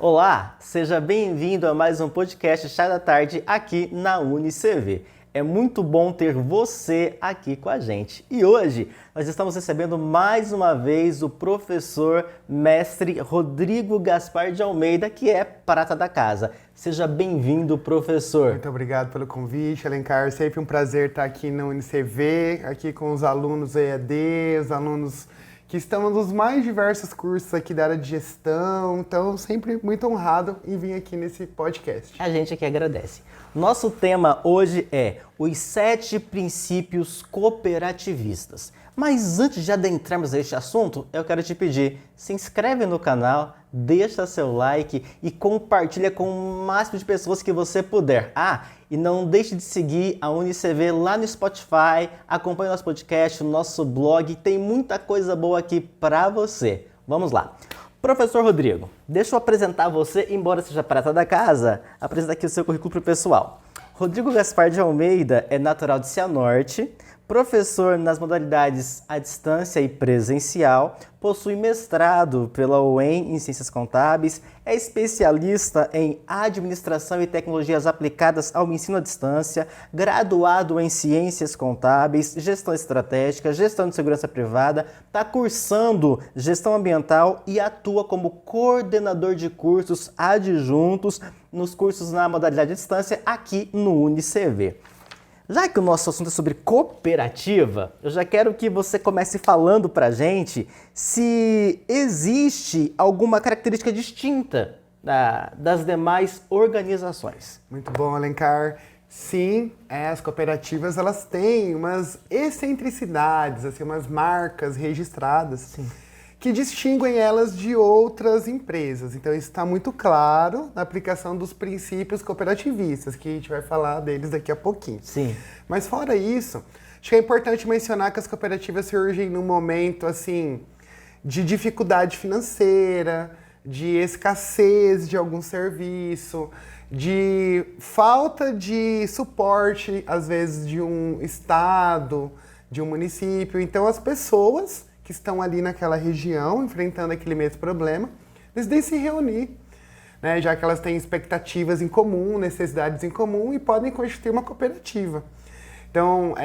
Olá, seja bem-vindo a mais um podcast Chá da Tarde aqui na UniCV. É muito bom ter você aqui com a gente. E hoje nós estamos recebendo mais uma vez o professor mestre Rodrigo Gaspar de Almeida, que é prata da casa. Seja bem-vindo, professor. Muito obrigado pelo convite, Alencar. Sempre um prazer estar aqui na UniCV, aqui com os alunos EAD, os alunos que estão nos mais diversos cursos aqui da área de gestão. Então, sempre muito honrado em vir aqui nesse podcast. A gente aqui agradece. Nosso tema hoje é os 7 princípios cooperativistas. Mas antes de adentrarmos a este assunto, eu quero te pedir, se inscreve no canal, deixa seu like e compartilha com o máximo de pessoas que você puder. E não deixe de seguir a UniCV lá no Spotify, acompanhe o nosso podcast, o nosso blog, tem muita coisa boa aqui para você. Vamos lá. Professor Rodrigo, deixa eu apresentar você, embora seja prata da casa, apresentar aqui o seu currículo para o pessoal. Rodrigo Gaspar de Almeida é natural de Cianorte, professor nas modalidades à distância e presencial, possui mestrado pela UEM em Ciências Contábeis, é especialista em Administração e Tecnologias aplicadas ao ensino à distância, graduado em Ciências Contábeis, Gestão Estratégica, Gestão de Segurança Privada, está cursando Gestão Ambiental e atua como coordenador de cursos adjuntos nos cursos na modalidade à distância aqui no UniCV. Já que o nosso assunto é sobre cooperativa, eu já quero que você comece falando pra gente se existe alguma característica distinta das demais organizações. Muito bom, Alencar. Sim, as cooperativas elas têm umas excentricidades, assim, umas marcas registradas. Sim. Que distinguem elas de outras empresas. Então isso está muito claro na aplicação dos princípios cooperativistas, que a gente vai falar deles daqui a pouquinho. Sim. Mas fora isso, acho que é importante mencionar que as cooperativas surgem num momento assim de dificuldade financeira, de escassez de algum serviço, de falta de suporte, às vezes, de um estado, de um município. Então as pessoas que estão ali naquela região, enfrentando aquele mesmo problema, decidem se reunir, né, já que elas têm expectativas em comum, necessidades em comum e podem constituir uma cooperativa. Então,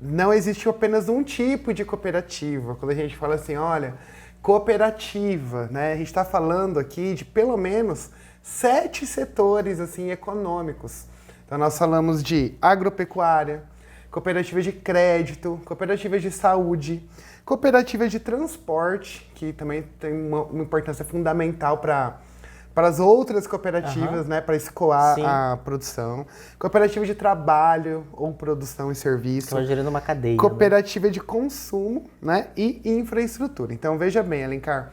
não existe apenas um tipo de cooperativa. Quando a gente fala assim, olha, cooperativa, né, a gente está falando aqui de pelo menos 7 setores assim, econômicos. Então, nós falamos de agropecuária, cooperativas de crédito, cooperativas de saúde, cooperativas de transporte, que também tem uma importância fundamental para as outras cooperativas, né, para escoar Sim. a produção. Cooperativa de trabalho ou produção e serviço. Estou gerando uma cadeia. Cooperativa de consumo, né, e infraestrutura. Então, veja bem, Alencar,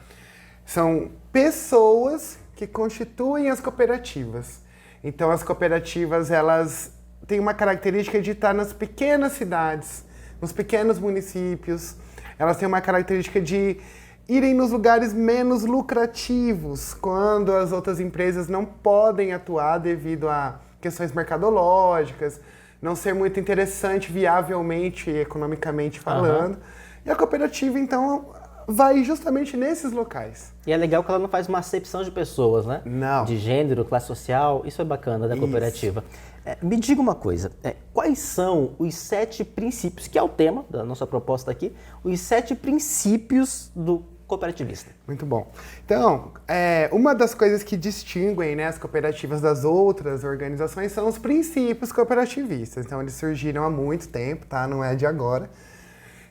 são pessoas que constituem as cooperativas. Então, as cooperativas, elas têm uma característica de estar nas pequenas cidades, nos pequenos municípios. Elas têm uma característica de irem nos lugares menos lucrativos, quando as outras empresas não podem atuar devido a questões mercadológicas, não ser muito interessante viavelmente e economicamente falando. E a cooperativa, então, vai justamente nesses locais. E é legal que ela não faz uma acepção de pessoas, né? Não. De gênero, classe social, isso é bacana da cooperativa. Me diga uma coisa, quais são os 7 princípios, que é o tema da nossa proposta aqui, os 7 princípios do cooperativista? Muito bom. Então, uma das coisas que distinguem, né, as cooperativas das outras organizações são os princípios cooperativistas. Então, eles surgiram há muito tempo, tá? Não é de agora.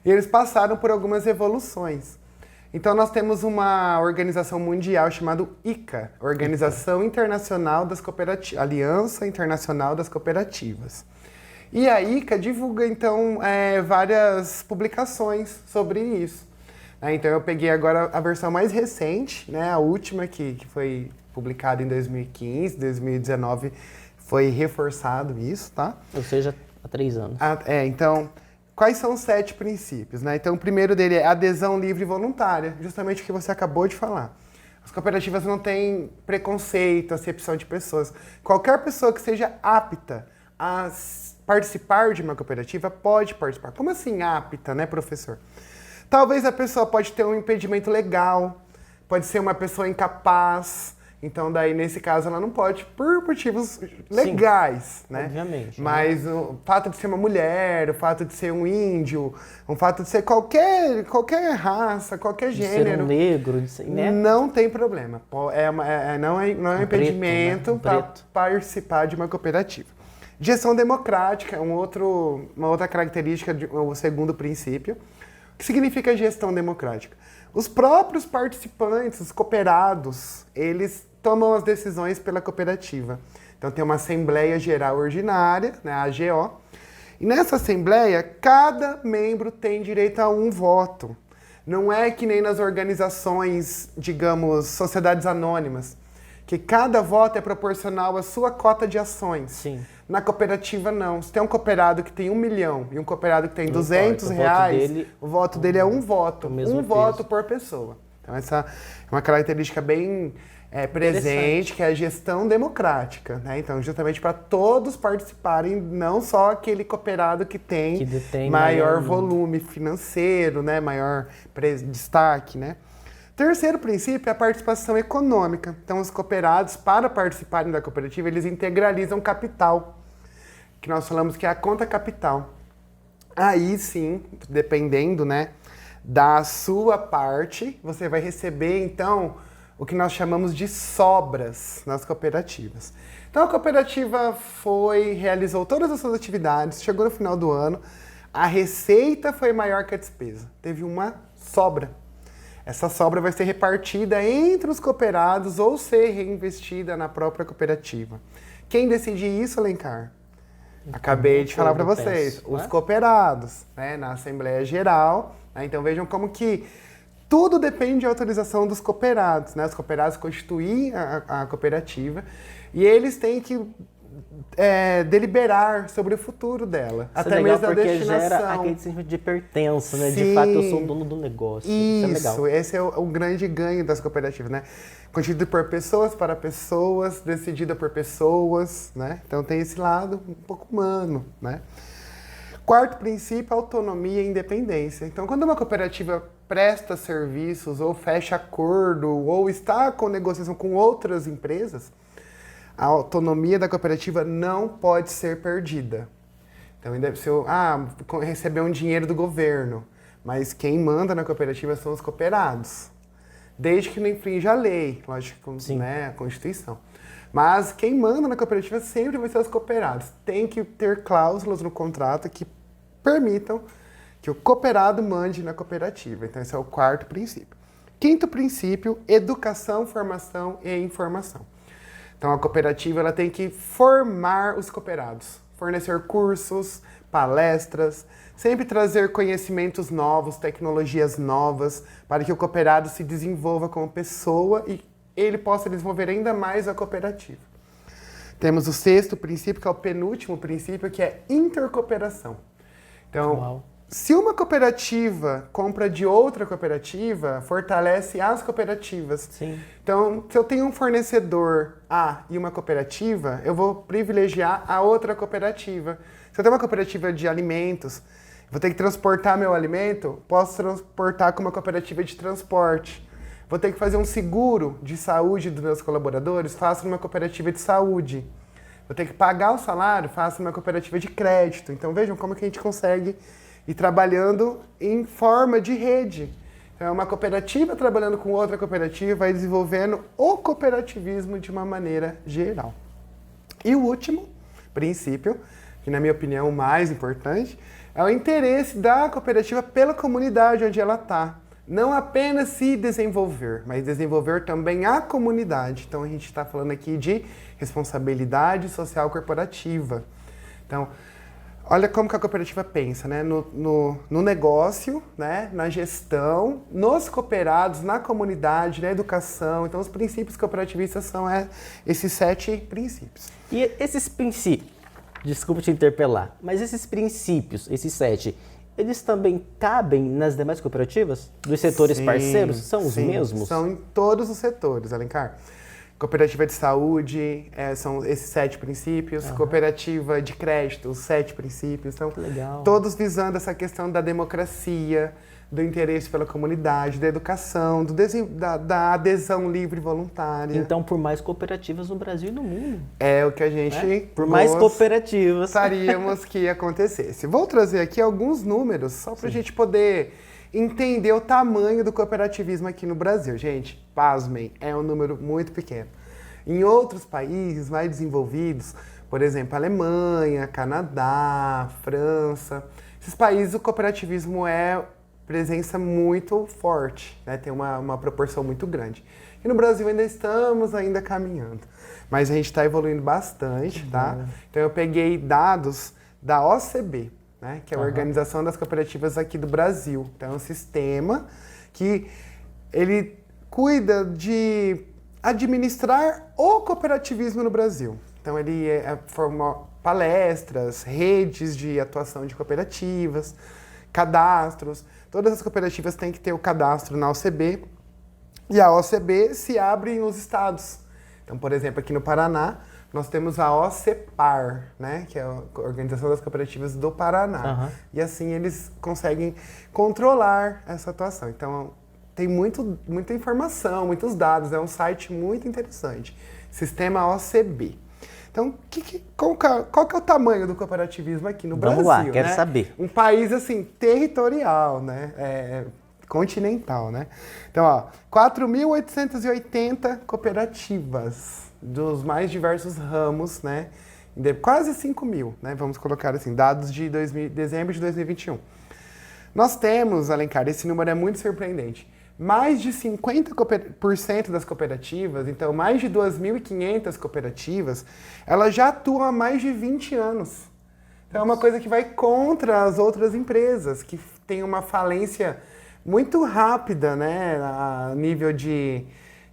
E eles passaram por algumas evoluções. Então, nós temos uma organização mundial chamada ICA, Organização Internacional das Cooperativas, Aliança Internacional das Cooperativas. E a ICA divulga, então, várias publicações sobre isso. Então, eu peguei agora a versão mais recente, né, a última que foi publicada em 2015, 2019, foi reforçado isso, tá? Ou seja, há 3 anos. Então, quais são os 7 princípios, né? Então, o primeiro dele é adesão livre e voluntária, justamente o que você acabou de falar. As cooperativas não têm preconceito, acepção de pessoas. Qualquer pessoa que seja apta a participar de uma cooperativa pode participar. Como assim apta, né, professor? Talvez a pessoa pode ter um impedimento legal, pode ser uma pessoa incapaz, Então, daí, nesse caso, ela não pode por motivos legais, né? Obviamente. Mas o fato de ser uma mulher, o fato de ser um índio, o fato de ser qualquer raça, qualquer De gênero... ser um negro, de ser, né? Não tem problema. Não é um impedimento preto, né? para participar de uma cooperativa. Gestão democrática é uma outra característica, o segundo princípio. O que significa gestão democrática? Os próprios participantes, os cooperados, eles tomam as decisões pela cooperativa. Então tem uma Assembleia Geral Ordinária, né, a AGO, e nessa Assembleia cada membro tem direito a um voto. Não é que nem nas organizações, digamos, sociedades anônimas, que cada voto é proporcional à sua cota de ações. Sim. Na cooperativa, não. Se tem um cooperado que tem 1 milhão e um cooperado que tem Não R$200, importa, o voto dele é um voto. o mesmo Um voto por pessoa. Então, essa é uma característica bem presente, que é a gestão democrática, né? Então, justamente para todos participarem, não só aquele cooperado que detém maior volume financeiro, né? Maior destaque, né? Terceiro princípio é a participação econômica. Então, os cooperados, para participarem da cooperativa, eles integralizam capital, que nós falamos que é a conta capital. Aí sim, dependendo, né, da sua parte, você vai receber, então, o que nós chamamos de sobras nas cooperativas. Então, a cooperativa realizou todas as suas atividades, chegou no final do ano, a receita foi maior que a despesa. Teve uma sobra. Essa sobra vai ser repartida entre os cooperados ou ser reinvestida na própria cooperativa. Quem decide isso, Alencar? Acabei de falar para vocês. Os cooperados, né, na Assembleia Geral. Né? Então vejam como que tudo depende da autorização dos cooperados. Né? Os cooperados constituem a cooperativa e eles têm que deliberar sobre o futuro dela. Isso até é legal mesmo da porque destinação. gera aquele sentimento de pertença, né? Sim. De fato, eu sou o dono do negócio. Isso é legal. Esse é o grande ganho das cooperativas, né? Constituído por pessoas para pessoas, decidida por pessoas, né? Então tem esse lado um pouco humano, né? Quarto princípio, autonomia e independência. Então, quando uma cooperativa presta serviços ou fecha acordo ou está com negociação com outras empresas, a autonomia da cooperativa não pode ser perdida. Então, se eu receber um dinheiro do governo, mas quem manda na cooperativa são os cooperados. Desde que não infrinja a lei, lógico, né, a Constituição. Mas quem manda na cooperativa sempre vai ser os cooperados. Tem que ter cláusulas no contrato que permitam que o cooperado mande na cooperativa. Então, esse é o quarto princípio. Quinto princípio, educação, formação e informação. Então, a cooperativa ela tem que formar os cooperados, fornecer cursos, palestras, sempre trazer conhecimentos novos, tecnologias novas, para que o cooperado se desenvolva como pessoa e ele possa desenvolver ainda mais a cooperativa. Temos o sexto princípio, que é o penúltimo princípio, que é intercooperação. Então, se uma cooperativa compra de outra cooperativa, fortalece as cooperativas. Sim. Então, se eu tenho um fornecedor A e uma cooperativa, eu vou privilegiar a outra cooperativa. Se eu tenho uma cooperativa de alimentos, vou ter que transportar meu alimento, posso transportar com uma cooperativa de transporte. Vou ter que fazer um seguro de saúde dos meus colaboradores, faço numa cooperativa de saúde. Vou ter que pagar o salário, faço numa cooperativa de crédito. Então, vejam como que a gente consegue ir trabalhando em forma de rede. Então, é uma cooperativa trabalhando com outra cooperativa, vai desenvolvendo o cooperativismo de uma maneira geral. E o último princípio, que na minha opinião é o mais importante, é o interesse da cooperativa pela comunidade onde ela está. Não apenas se desenvolver, mas desenvolver também a comunidade. Então, a gente está falando aqui de responsabilidade social corporativa. Então, olha como que a cooperativa pensa, né? No negócio, né? Na gestão, nos cooperados, na comunidade, na educação. Então, os princípios cooperativistas são esses 7 princípios. E esses princípios, desculpa te interpelar, mas esses princípios, esses 7, eles também cabem nas demais cooperativas? Dos setores parceiros? São os mesmos? São em todos os setores, Alencar. Cooperativa de saúde, são esses 7 princípios. Uhum. Cooperativa de crédito, os 7 princípios. Então, todos visando essa questão da democracia, do interesse pela comunidade, da educação, da adesão livre e voluntária. Então, por mais cooperativas no Brasil e no mundo. É o que a gente Por mais cooperativas. gostaríamos que acontecesse. Vou trazer aqui alguns números, só para a gente poder entender o tamanho do cooperativismo aqui no Brasil. Gente, pasmem, é um número muito pequeno. Em outros países mais desenvolvidos, por exemplo, Alemanha, Canadá, França, esses países o cooperativismo é presença muito forte, né? Tem uma proporção muito grande. E no Brasil ainda estamos caminhando, mas a gente está evoluindo bastante, tá? Então eu peguei dados da OCB, né? Que é a Organização das Cooperativas aqui do Brasil. Então é um sistema que ele cuida de administrar o cooperativismo no Brasil. Então ele forma palestras, redes de atuação de cooperativas, cadastros. Todas as cooperativas têm que ter o cadastro na OCB e a OCB se abre nos estados. Então, por exemplo, aqui no Paraná, nós temos a OCEPAR, né, que é a Organização das Cooperativas do Paraná. E assim eles conseguem controlar essa atuação. Então, tem muita informação, muitos dados, é um site muito interessante. Sistema OCB. Então, qual que é o tamanho do cooperativismo aqui no Brasil? Vamos lá, quero né? saber. Um país, assim, territorial, né? Continental, né? Então, ó, 4.880 cooperativas dos mais diversos ramos, né? Quase 5 mil, né? Vamos colocar assim, dados de dezembro de 2021. Nós temos, Alencar, esse número é muito surpreendente. Mais de 50% das cooperativas, então mais de 2.500 cooperativas, elas já atuam há mais de 20 anos. Então é uma coisa que vai contra as outras empresas, que tem uma falência muito rápida, né, a nível de,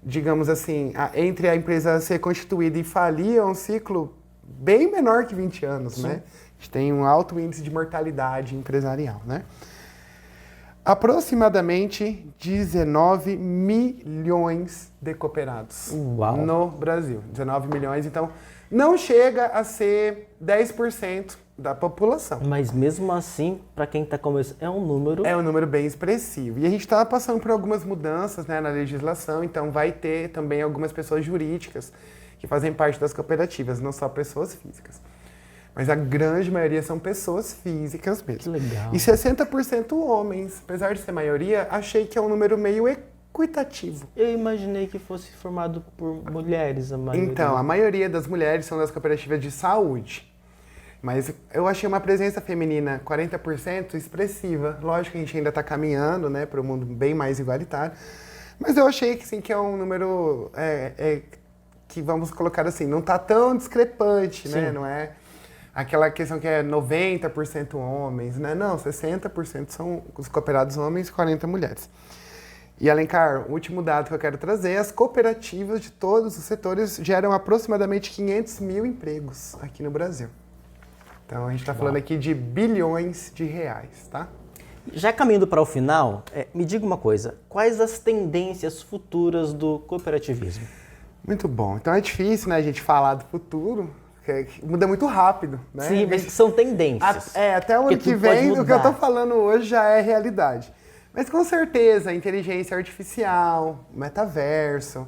digamos assim, entre a empresa ser constituída e falir é um ciclo bem menor que 20 anos, Sim. né? A gente tem um alto índice de mortalidade empresarial, né? Aproximadamente 19 milhões de cooperados no Brasil. 19 milhões, então não chega a ser 10% da população. Mas mesmo assim, para quem está começando, é um número... É um número bem expressivo. E a gente está passando por algumas mudanças, né, na legislação, então vai ter também algumas pessoas jurídicas que fazem parte das cooperativas, não só pessoas físicas. Mas a grande maioria são pessoas físicas mesmo. Que legal. E 60% homens. Apesar de ser maioria, achei que é um número meio equitativo. Eu imaginei que fosse formado por mulheres, a maioria. Então, a maioria das mulheres são das cooperativas de saúde. Mas eu achei uma presença feminina 40% expressiva. Lógico que a gente ainda está caminhando, né, para um mundo bem mais igualitário. Mas eu achei que, sim, que é um número que, vamos colocar assim, não está tão discrepante, né? Não é... Aquela questão que é 90% homens, né? Não, 60% são os cooperados homens e 40% mulheres. E, Alencar, o último dado que eu quero trazer, as cooperativas de todos os setores geram aproximadamente 500 mil empregos aqui no Brasil. Então, a gente está falando aqui de bilhões de reais, tá? Já caminhando para o final, me diga uma coisa, quais as tendências futuras do cooperativismo? Muito bom. Então, é difícil, né, a gente falar do futuro, muda muito rápido, né? Sim, mas são tendências. Até o ano que vem, o que eu estou falando hoje já é realidade. Mas com certeza, inteligência artificial, metaverso,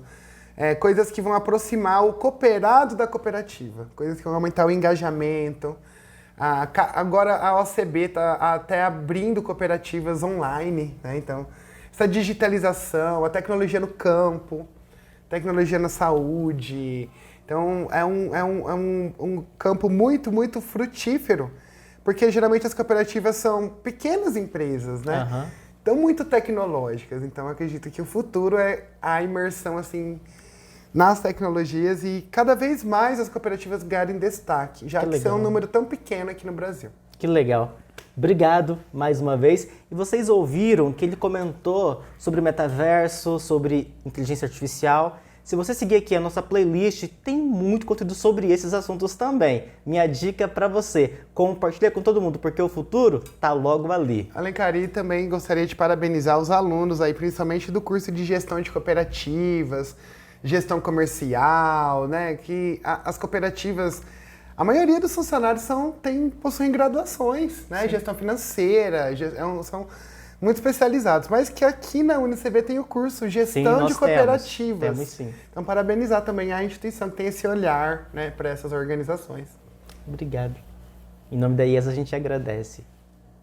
coisas que vão aproximar o cooperado da cooperativa, coisas que vão aumentar o engajamento. Agora a OCB está até abrindo cooperativas online, né? Então, essa digitalização, a tecnologia no campo, tecnologia na saúde... Então, é um campo muito, muito frutífero, porque geralmente as cooperativas são pequenas empresas, né? Então, muito tecnológicas. Então, eu acredito que o futuro é a imersão, assim, nas tecnologias e cada vez mais as cooperativas ganharem destaque, já que são um número tão pequeno aqui no Brasil. Que legal. Obrigado mais uma vez. E vocês ouviram que ele comentou sobre metaverso, sobre inteligência artificial. Se você seguir aqui a nossa playlist, tem muito conteúdo sobre esses assuntos também. Minha dica para você, compartilha com todo mundo, porque o futuro tá logo ali. Alencar, e também gostaria de parabenizar os alunos aí, principalmente do curso de gestão de cooperativas, gestão comercial, né? Que as cooperativas, a maioria dos funcionários possuem graduações, né? Gestão financeira, muito especializados, mas que aqui na UniCV tem o curso Gestão de Cooperativas. Temos sim. Então, parabenizar também a instituição que tem esse olhar, né, para essas organizações. Obrigado. Em nome da IES a gente agradece.